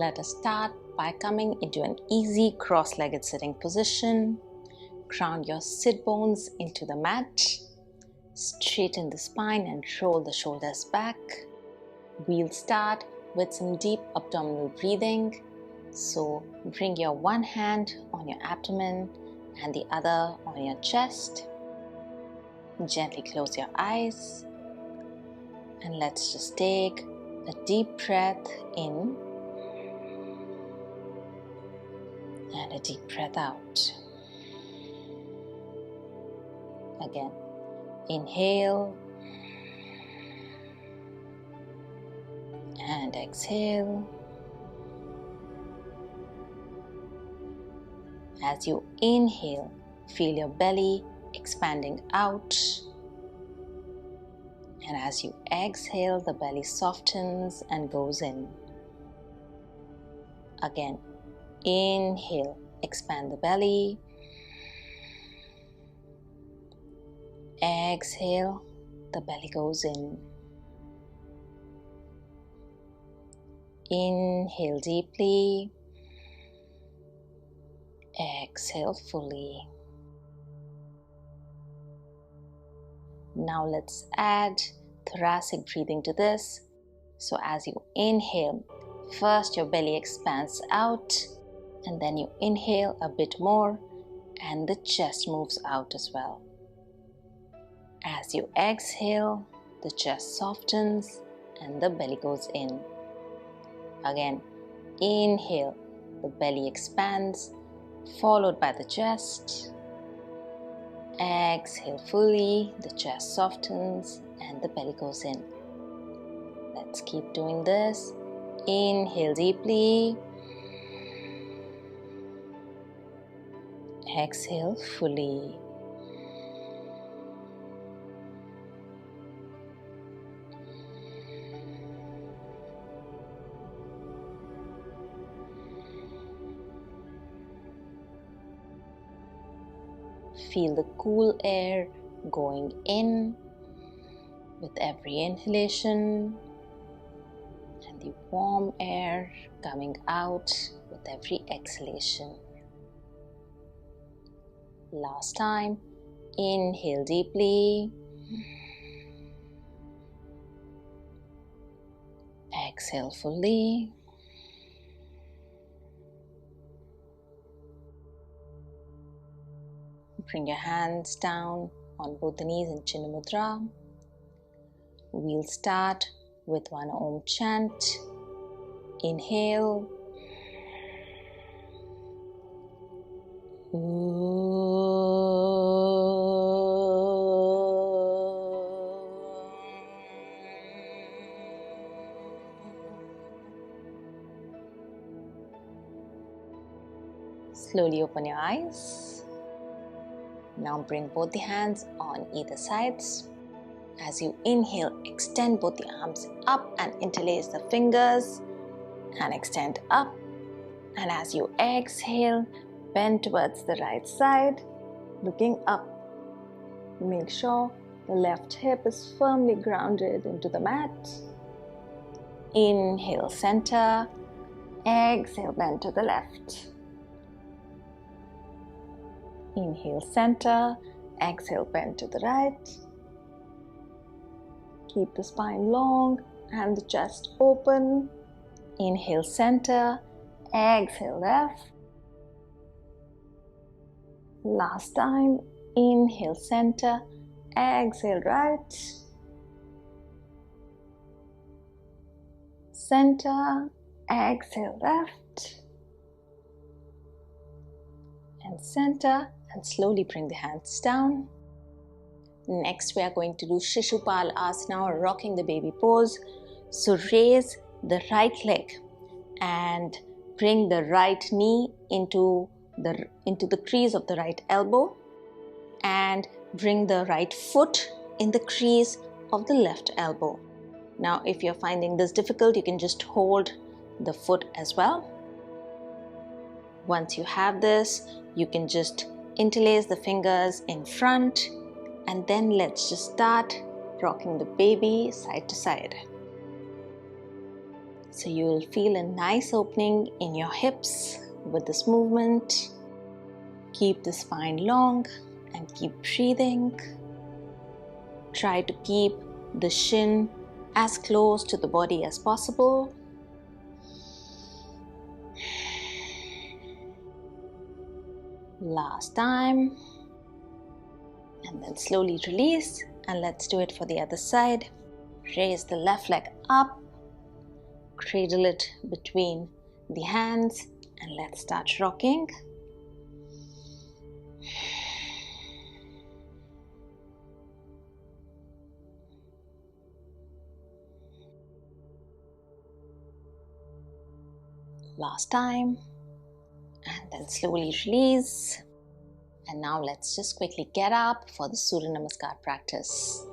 Let us start by coming into an easy cross-legged sitting position. Ground your sit bones into the mat. Straighten the spine and roll the shoulders back. We'll start with some deep abdominal breathing. So bring your one hand on your abdomen and the other on your chest. Gently close your eyes. And let's just take a deep breath in and a deep breath out. Again, inhale and exhale. As you inhale, feel your belly expanding out. And as you exhale, the belly softens and goes in. Again, inhale, expand the belly. Exhale, the belly goes in. Inhale deeply. Exhale fully. Now let's add thoracic breathing to this. So as you inhale, first your belly expands out and then you inhale a bit more and the chest moves out as well. As you exhale, the chest softens and the belly goes in. Again, inhale, the belly expands, followed by the chest. Exhale fully, the chest softens and the belly goes in. Let's keep doing this. Inhale deeply. Exhale fully. Feel the cool air going in with every inhalation and the warm air coming out with every exhalation. Last time, inhale deeply. Exhale fully. Bring your hands down on both the knees in Chinna Mudra. We'll start with one Om chant. Inhale. Slowly open your eyes. Now bring both the hands on either sides. As you inhale, extend both the arms up and interlace the fingers and extend up. And as you exhale, bend towards the right side, looking up. Make sure the left hip is firmly grounded into the mat. Inhale, center. Exhale, bend to the left. Inhale, center. Exhale, bend to the right. Keep the spine long and the chest open. Inhale, center. Exhale, left. Last time. Inhale, center. Exhale, right. Center. Exhale, left. And center. And slowly bring the hands down. Next, we are going to do Shishupal Asana or rocking the baby pose. So raise the right leg and bring the right knee into the crease of the right elbow and bring the right foot in the crease of the left elbow. Now, if you're finding this difficult, you can just hold the foot as well. Once you have this, you can just interlace the fingers in front and then let's just start rocking the baby side to side. So you will feel a nice opening in your hips with this movement. Keep the spine long and keep breathing. Try to keep the shin as close to the body as possible. Last time. And then slowly release, and let's do it for the other side. Raise the left leg up, cradle it between the hands, and let's start rocking. Last time, and then slowly release. And now let's just quickly get up for the Surya Namaskar practice.